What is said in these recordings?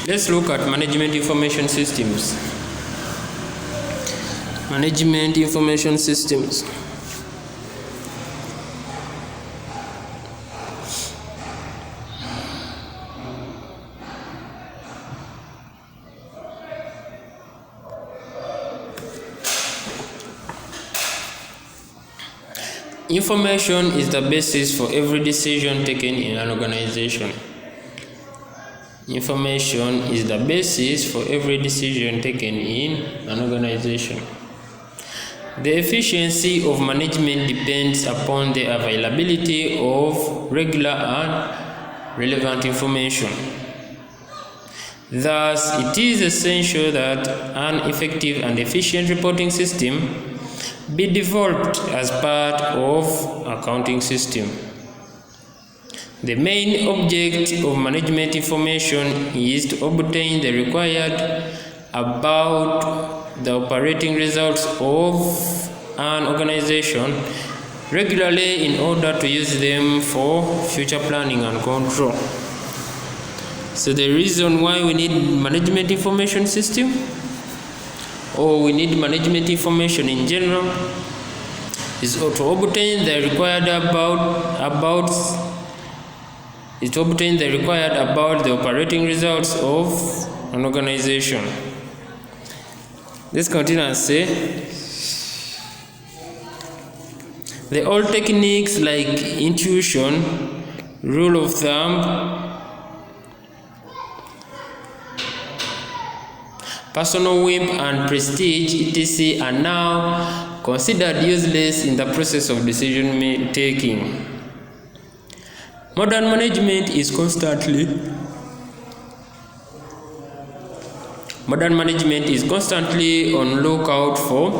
Let's look at management information systems. Management information systems. Information is the basis for every decision taken in an organization. Information is the basis for every decision taken in an organization. The efficiency of management depends upon the availability of regular and relevant information. Thus, it is essential that an effective and efficient reporting system be developed as part of accounting system. The main object of management information is to obtain the required about the operating results of an organization regularly in order to use them for future planning and control. So the reason why we need management information system, or we need management information in general, is to obtain the required about the operating results of an organization. Let's continue and say the old techniques like intuition, rule of thumb, personal whim and prestige, etc. are now considered useless in the process of decision taking. Modern management is constantly on lookout for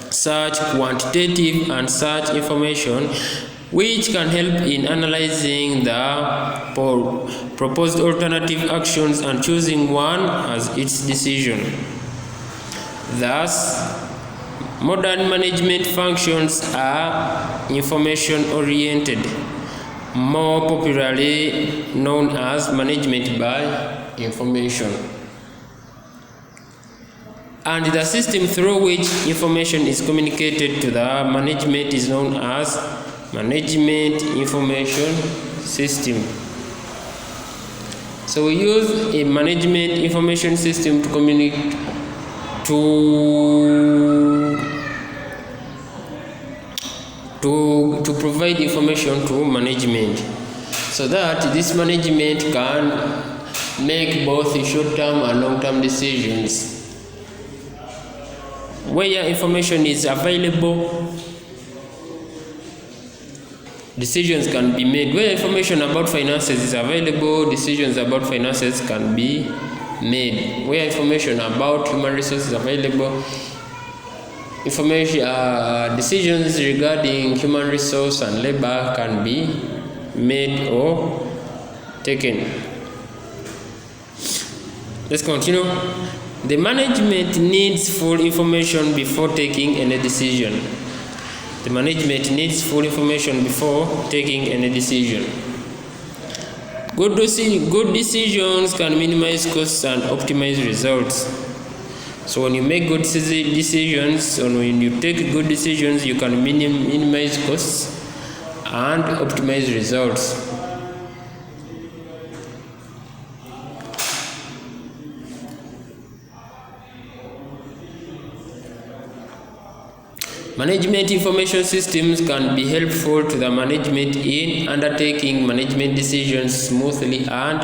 such quantitative and such information which can help in analyzing the proposed alternative actions and choosing one as its decision. Thus, modern management functions are information-oriented, more popularly known as management by information. And the system through which information is communicated to the management is known as management information system. So we use a management information system to communicate to provide information to management, so that this management can make both short-term and long-term decisions. Where information is available, decisions can be made. Where information about finances is available, decisions about finances can be made. Where information about human resources is available, decisions regarding human resource and labor can be made or taken. Let's continue. The management needs full information before taking any decision. The management needs full information before taking any decision. Good decisions can minimize costs and optimize results. So when you make good decisions, or when you take good decisions, you can minimize costs and optimize results. Management information systems can be helpful to the management in undertaking management decisions smoothly and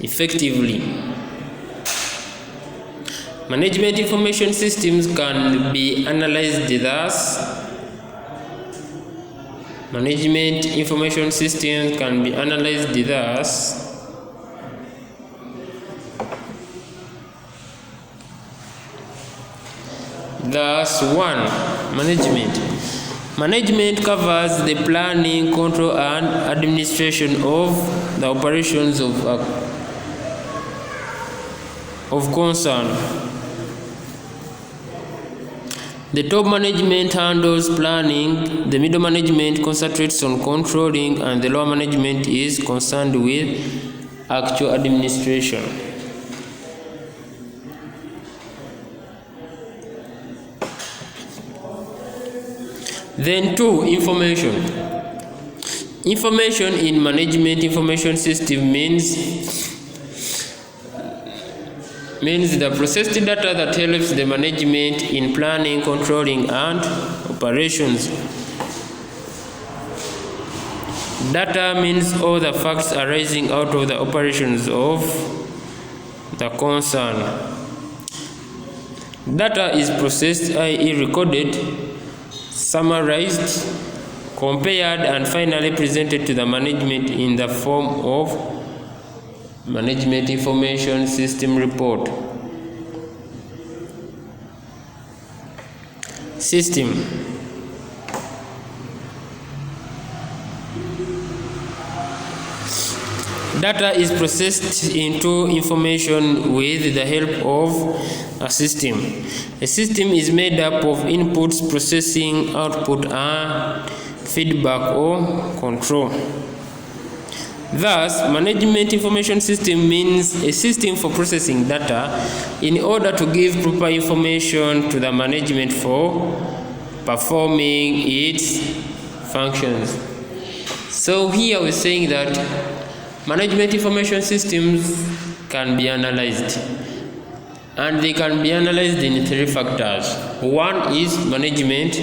effectively. Management information systems can be analyzed thus. Management information systems can be analyzed thus. Thus, 1. Management covers the planning, control, and administration of the operations of concern. The top management handles planning, the middle management concentrates on controlling, and the lower management is concerned with actual administration. Then 2, information. Information in management information system means the processed data that helps the management in planning, controlling, and operations. Data means all the facts arising out of the operations of the concern. Data is processed, i.e. recorded, summarized, compared, and finally presented to the management in the form of Management Information System report. System. Data is processed into information with the help of a system. A system is made up of inputs, processing, output, and feedback or control. Thus, management information system means a system for processing data in order to give proper information to the management for performing its functions. So here we're saying that management information systems can be analyzed, and they can be analyzed in 3 factors. One is management,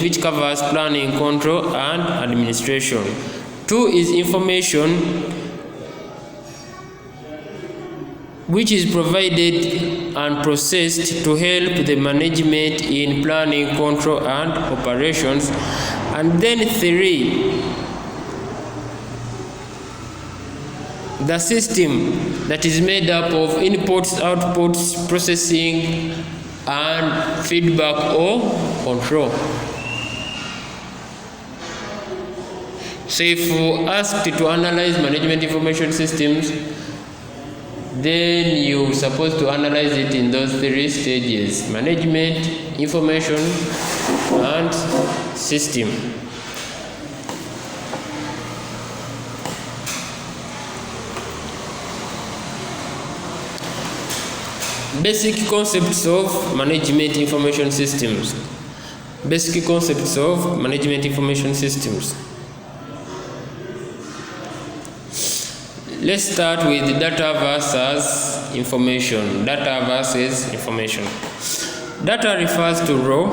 which covers planning, control, and administration. 2 is information, which is provided and processed to help the management in planning, control, and operations. And then 3, the system that is made up of inputs, outputs, processing, and feedback or control. So if you asked to analyze management information systems, then you're supposed to analyze it in those 3 stages: management, information, and system. Basic concepts of management information systems. Basic concepts of management information systems. Let's start with data versus information. Data versus information. Data refers to raw,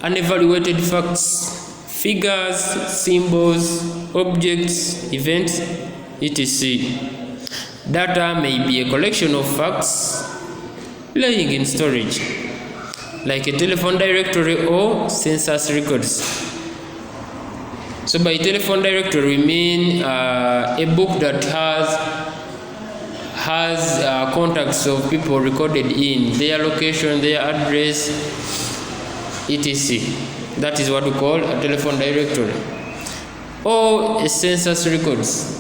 unevaluated facts, figures, symbols, objects, events, etc. Data may be a collection of facts lying in storage, like a telephone directory or census records. So by telephone directory, we mean a book that has contacts of people recorded in, their location, their address, etc. That is what we call a telephone directory. Or a census records.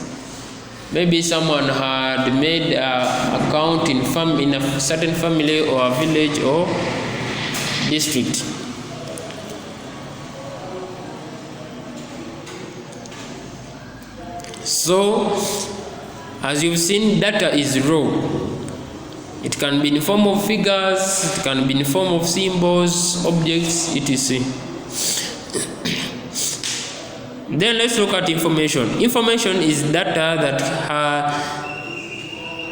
Maybe someone had made an account in a certain family or a village or district. So, as you've seen, data is raw. It can be in the form of figures, it can be in the form of symbols, objects, etc. Then let's look at information. Information is data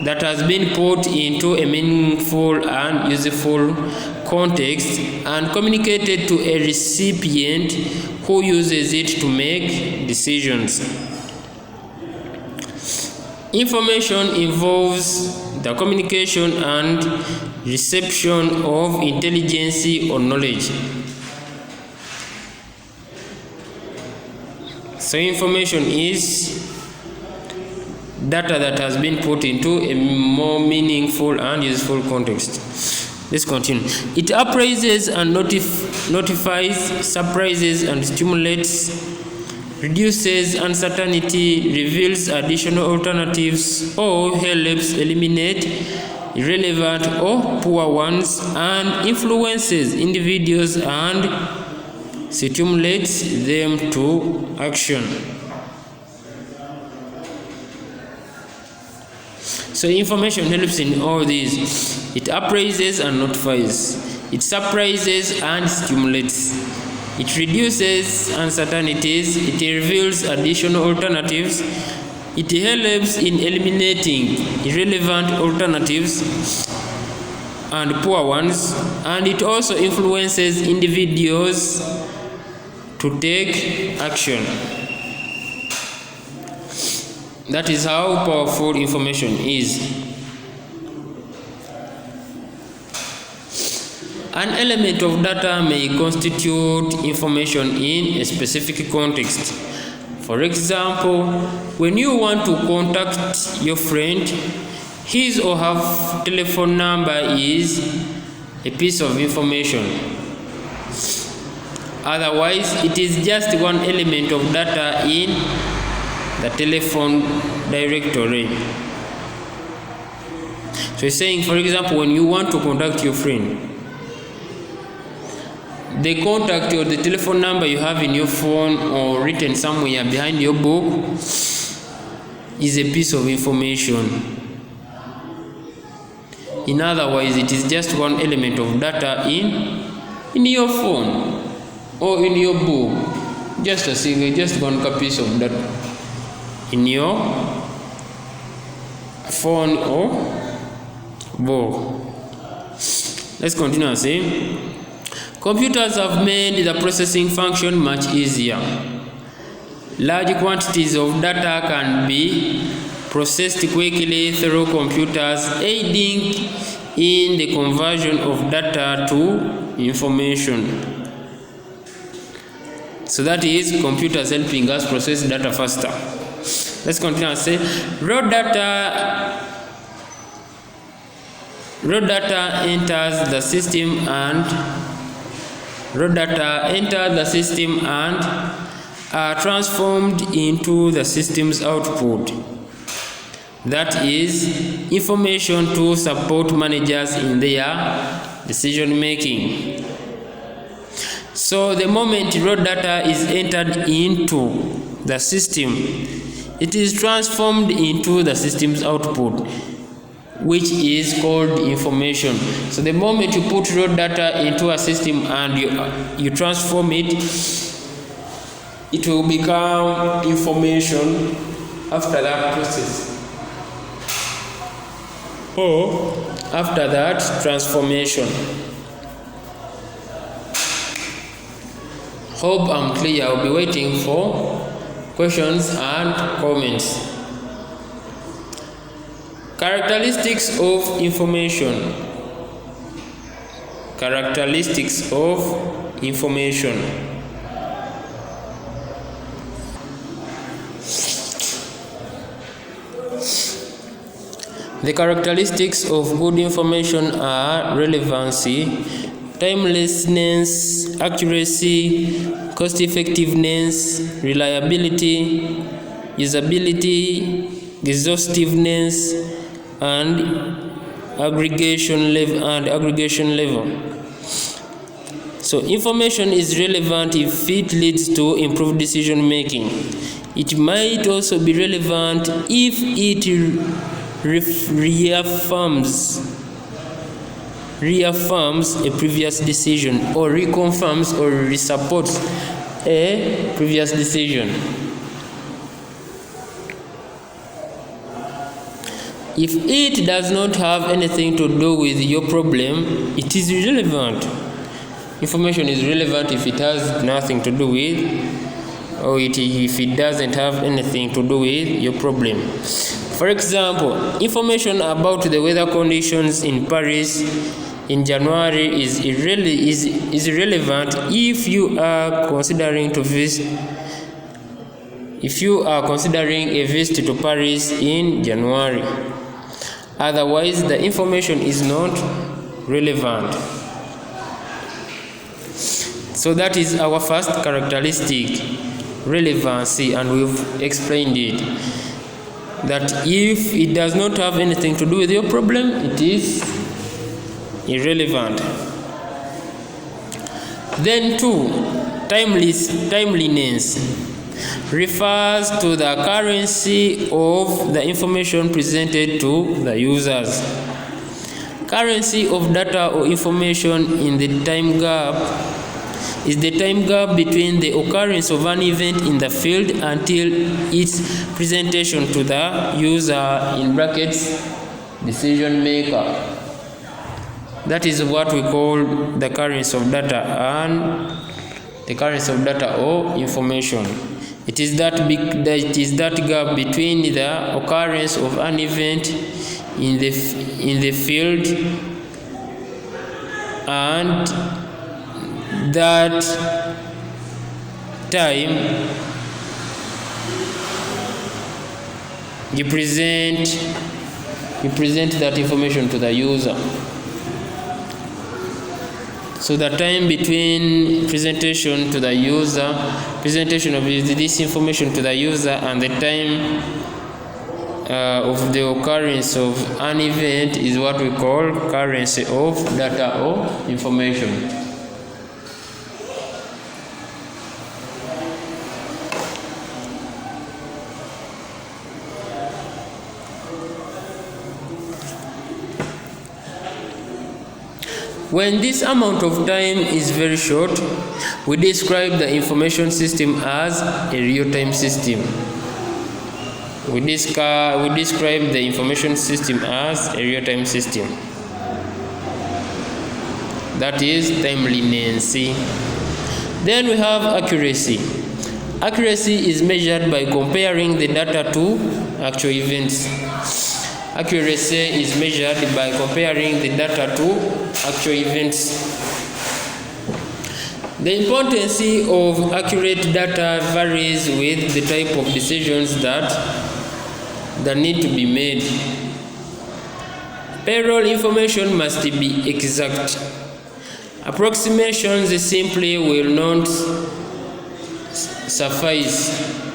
that has been put into a meaningful and useful context and communicated to a recipient who uses it to make decisions. Information involves the communication and reception of intelligence or knowledge. So information is data that has been put into a more meaningful and useful context. Let's continue. It appraises and notifies, surprises and stimulates, reduces uncertainty, reveals additional alternatives, or helps eliminate irrelevant or poor ones, and influences individuals and stimulates them to action. So information helps in all these. It appraises and notifies. It surprises and stimulates. It reduces uncertainties. It reveals additional alternatives. It helps in eliminating irrelevant alternatives and poor ones, and it also influences individuals to take action. That is how powerful information is. An element of data may constitute information in a specific context. For example, when you want to contact your friend, his or her telephone number is a piece of information. Otherwise, it is just one element of data in the telephone directory. So it's saying, for example, when you want to contact your friend, the contact or the telephone number you have in your phone or written somewhere behind your book is a piece of information. In other words, it is just one element of data in your phone or in your book. Just one piece of data in your phone or book. Let's continue and say, computers have made the processing function much easier. Large quantities of data can be processed quickly through computers, aiding in the conversion of data to information. So that is computers helping us process data faster. Let's continue and say, raw data enters the system and are transformed into the system's output. That is information to support managers in their decision making. So the moment raw data is entered into the system, it is transformed into the system's output, which is called information. So the moment you put raw data into a system and you transform it, it will become information after that process, or after that transformation. Hope I'm clear. I'll be waiting for questions and comments. Characteristics of information. Characteristics of information. The characteristics of good information are relevancy, timelessness, accuracy, cost-effectiveness, reliability, usability, exhaustiveness, and aggregation level. So information is relevant if it leads to improved decision making. It might also be relevant if it reaffirms a previous decision, or reconfirms or resupports a previous decision. If it does not have anything to do with your problem, it is irrelevant. Information is relevant if it has nothing to do with, or if it doesn't have anything to do with your problem. For example, information about the weather conditions in Paris in January is irrelevant if you are considering a visit to Paris in January. Otherwise, the information is not relevant. So that is our first characteristic, relevancy, and we've explained it. That if it does not have anything to do with your problem, it is irrelevant. Then 2, timeliness refers to the currency of the information presented to the users. Currency of data or information in the time gap is the time gap between the occurrence of an event in the field until its presentation to the user, in brackets, decision maker. That is what we call the currency of data and the currency of data or information. It is that gap between the occurrence of an event in the field and that time you present that information to the user. So the time between presentation of this information to the user and the time of the occurrence of an event is what we call currency of data or information. When this amount of time is very short, we describe the information system as a real-time system. We describe the information system as a real-time system. That is timeliness. Then we have accuracy. Accuracy is measured by comparing the data to actual events. Accuracy is measured by comparing the data to actual events. The importance of accurate data varies with the type of decisions that need to be made. Payroll information must be exact. Approximations simply will not suffice.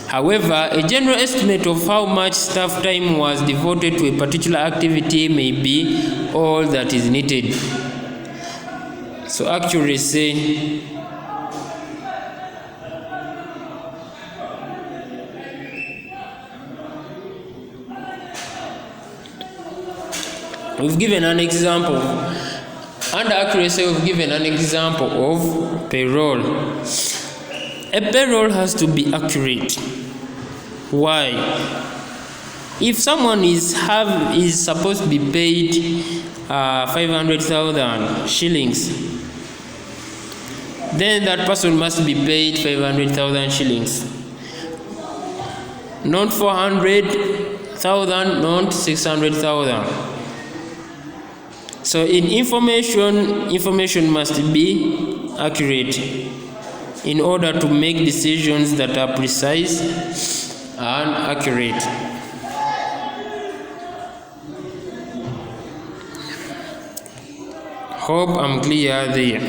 However, a general estimate of how much staff time was devoted to a particular activity may be all that is needed. So accuracy we've given an example. Under accuracy, we've given an example of payroll. A payroll has to be accurate. Why? If someone is supposed to be paid 500,000 shillings, then that person must be paid 500,000 shillings. Not 400,000, not 600,000. So in information must be accurate in order to make decisions that are precise and accurate. Hope I'm clear there.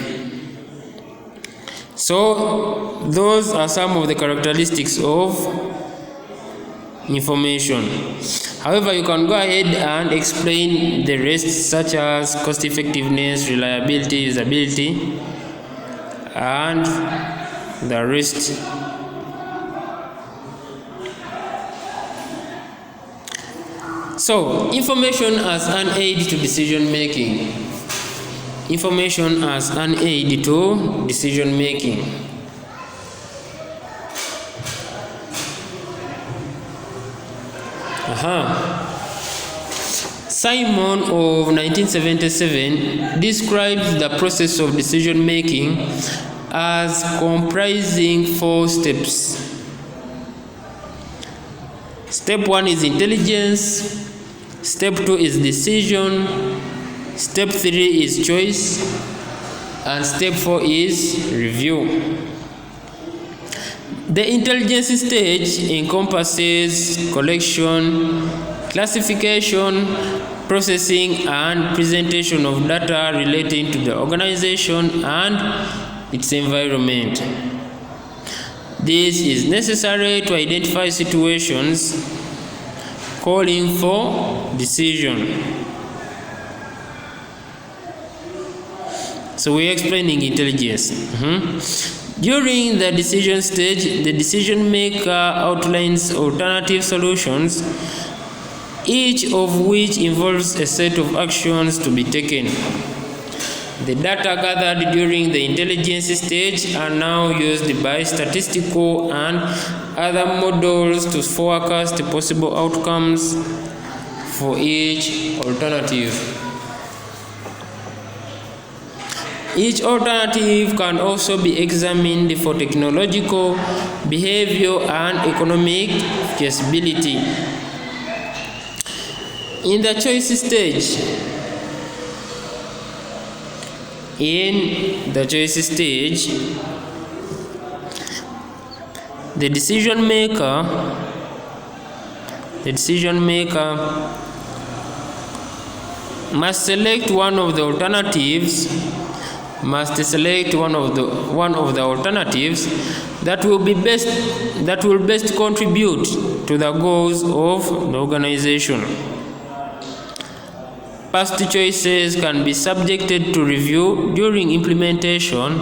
So those are some of the characteristics of information. However, you can go ahead and explain the rest, such as cost effectiveness, reliability, usability, and the rest. So, information as an aid to decision making. Information as an aid to decision making. Simon of 1977 describes the process of decision making as comprising 4 steps. Step 1 is intelligence, step 2 is decision, step 3 is choice, and step 4 is review. The intelligence stage encompasses collection, classification, processing, and presentation of data relating to the organization and its environment. This is necessary to identify situations calling for decision. So we're explaining intelligence. During the decision stage, the decision maker outlines alternative solutions each of which involves a set of actions to be taken. The data gathered during the intelligence stage are now used by statistical and other models to forecast possible outcomes for each alternative. Each alternative can also be examined for technological, behavioral, and economic feasibility. In the choice stage, the decision maker must select one of the alternatives that will best contribute to the goals of the organization. Past choices can be subjected to review during implementation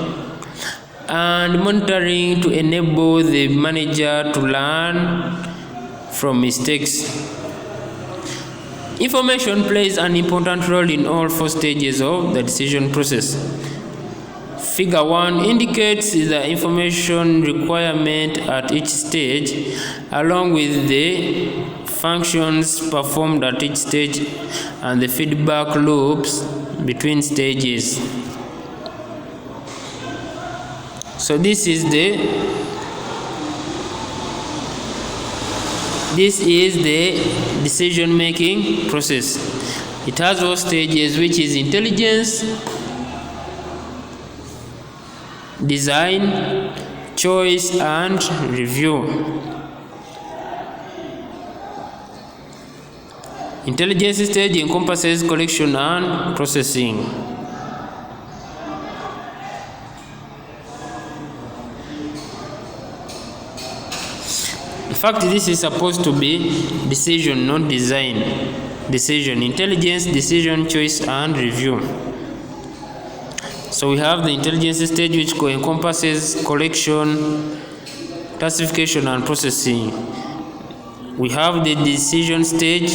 and monitoring to enable the manager to learn from mistakes. Information plays an important role in all 4 stages of the decision process. Figure 1 indicates the information requirement at each stage, along with the functions performed at each stage and the feedback loops between stages. So this is the decision-making process. It has 4 stages, which is intelligence, design, choice, and review. Intelligence stage encompasses collection and processing. In fact, this is supposed to be decision, not design. Decision, intelligence, decision, choice, and review. So we have the intelligence stage, which encompasses collection, classification, and processing. We have the decision stage,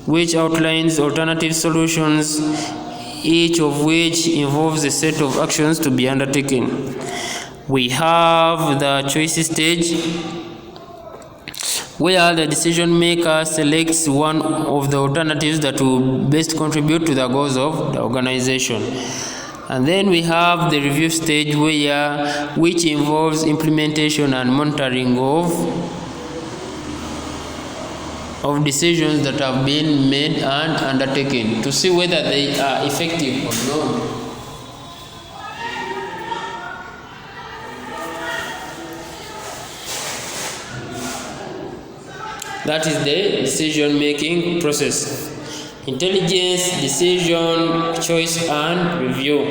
which outlines alternative solutions, each of which involves a set of actions to be undertaken. We have the choice stage, where the decision maker selects one of the alternatives that will best contribute to the goals of the organization. And then we have the review stage, which involves implementation and monitoring of decisions that have been made and undertaken to see whether they are effective or not. That is the decision-making process. Intelligence, decision, choice, and review.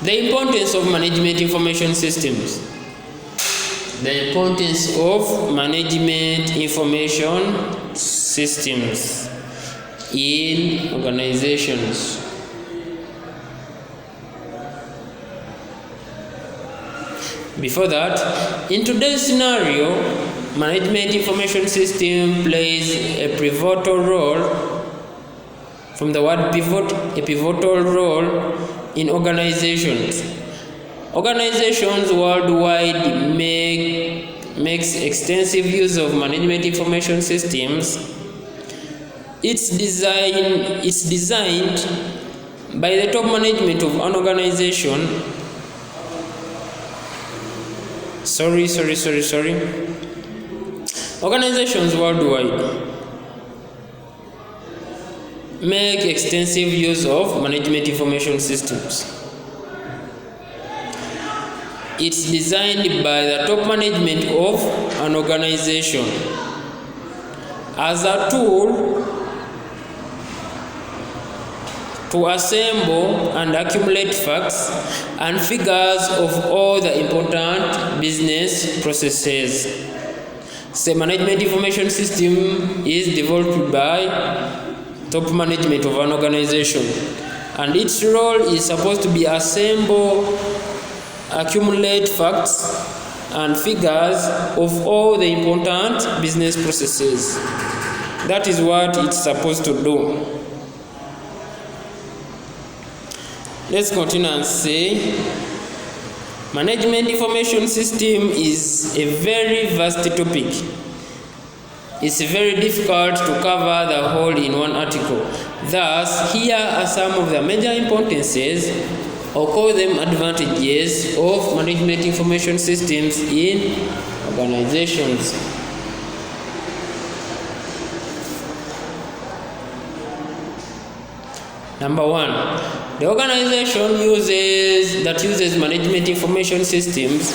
The importance of management information systems. The importance of management information systems in organizations. Before that, in today's scenario, management information system plays a pivotal role, from the word pivot, a pivotal role in organizations. Organizations worldwide makes extensive use of management information systems. It's designed by the top management of an organization. Organizations worldwide make extensive use of management information systems. It's designed by the top management of an organization as a tool to assemble and accumulate facts and figures of all the important business processes. The management information system is developed by top management of an organization and its role is supposed to be assemble, accumulate facts and figures of all the important business processes. That is what it's supposed to do. Let's continue and say, management information system is a very vast topic. It's very difficult to cover the whole in one article. Thus, here are some of the major importances, or call them advantages, of management information systems in organizations. Number one, the organization that uses management information systems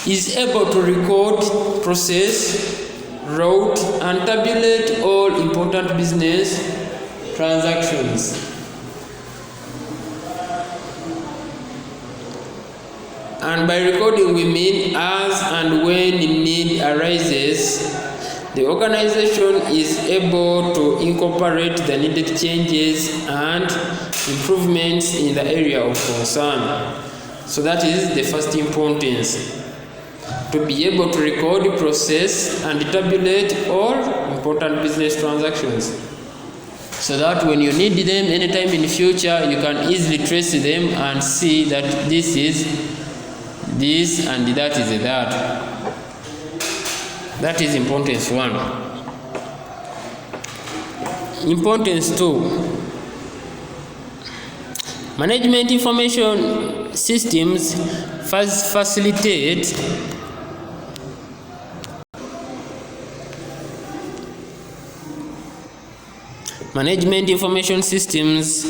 is able to record, process, route, and tabulate all important business transactions. And by recording, we mean as and when need arises, the organization is able to incorporate the needed changes and improvements in the area of concern. So that is the first importance, to be able to record, process, and tabulate all important business transactions, so that when you need them anytime in the future, you can easily trace them and see that this is this and that is that. That is importance one. Importance two, management information systems facilitate management information systems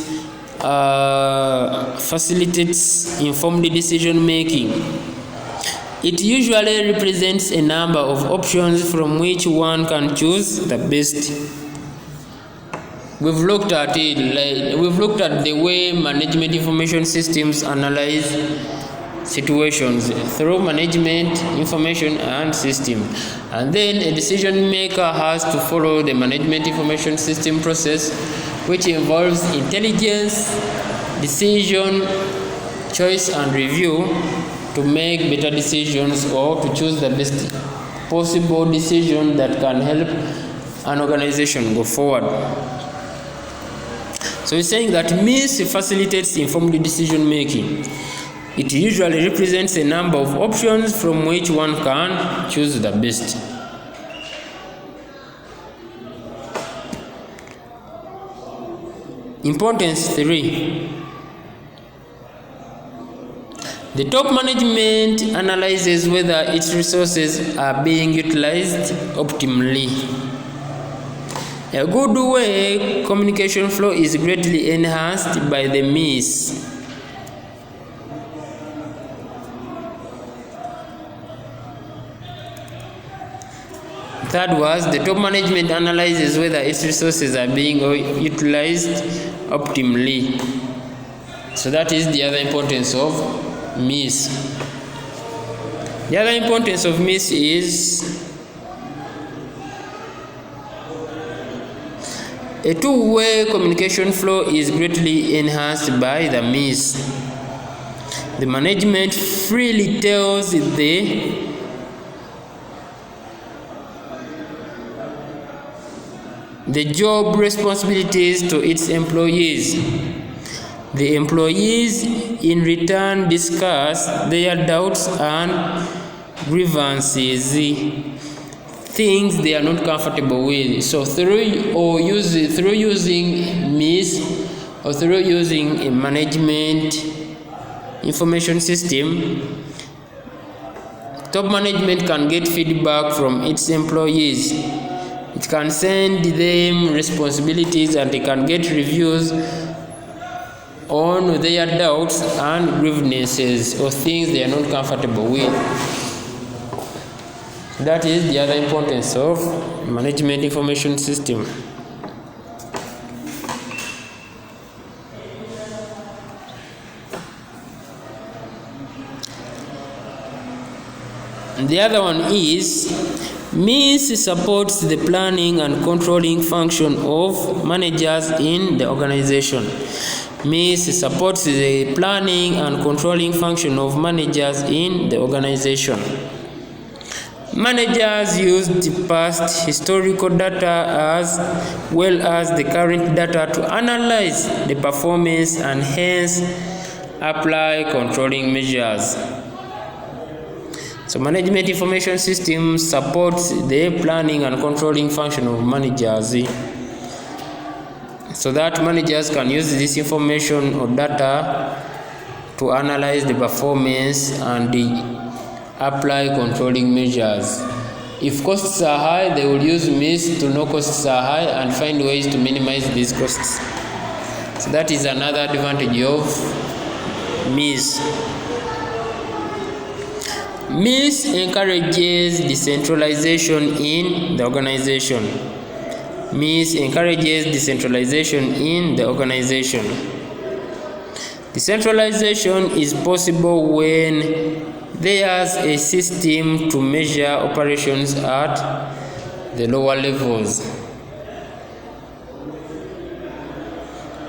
facilitates informed decision making. It usually represents a number of options from which one can choose the best. We've looked at it, we've looked at the way management information systems analyze situations through management information and system, and then a decision maker has to follow the management information system process, which involves intelligence, decision, choice and review to make better decisions or to choose the best possible decision that can help an organization go forward. So he's saying that MIS facilitates informed decision making. It usually represents a number of options from which one can choose the best. Importance 3. The top management analyzes whether its resources are being utilized optimally. A good way communication flow is greatly enhanced by the MIS. Third was, the top management analyzes whether its resources are being utilized optimally. So that is the other importance of MIS. The other importance of MIS is a two-way communication flow is greatly enhanced by the MIS. The management freely tells the job responsibilities to its employees. The employees in return discuss their doubts and grievances, things they are not comfortable with. So through using MIS or through using a management information system, top management can get feedback from its employees. It can send them responsibilities and they can get reviews on their doubts and grievances or things they are not comfortable with. That is the other importance of management information system. And the other one is MIS supports the planning and controlling function of managers in the organization. MIS supports the planning and controlling function of managers in the organization. Managers use the past historical data as well as the current data to analyze the performance and hence apply controlling measures. So management information system supports the planning and controlling function of managers, so that managers can use this information or data to analyze the performance and apply controlling measures. If costs are high, they will use MIS to know costs are high and find ways to minimize these costs. So that is another advantage of MIS. MIS encourages decentralization in the organization. MIS encourages decentralization in the organization. Decentralization is possible when there's a system to measure operations at the lower levels.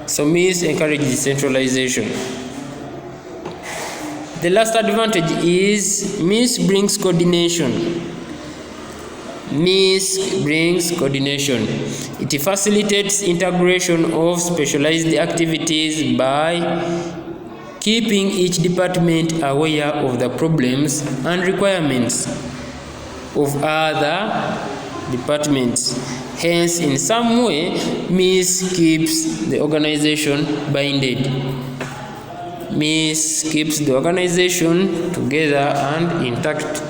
So MIS encourages decentralization. The last advantage is MIS brings coordination. MIS brings coordination. It facilitates integration of specialized activities by keeping each department aware of the problems and requirements of other departments. Hence, in some way, MIS keeps the organization binded. MIS keeps the organization together and intact.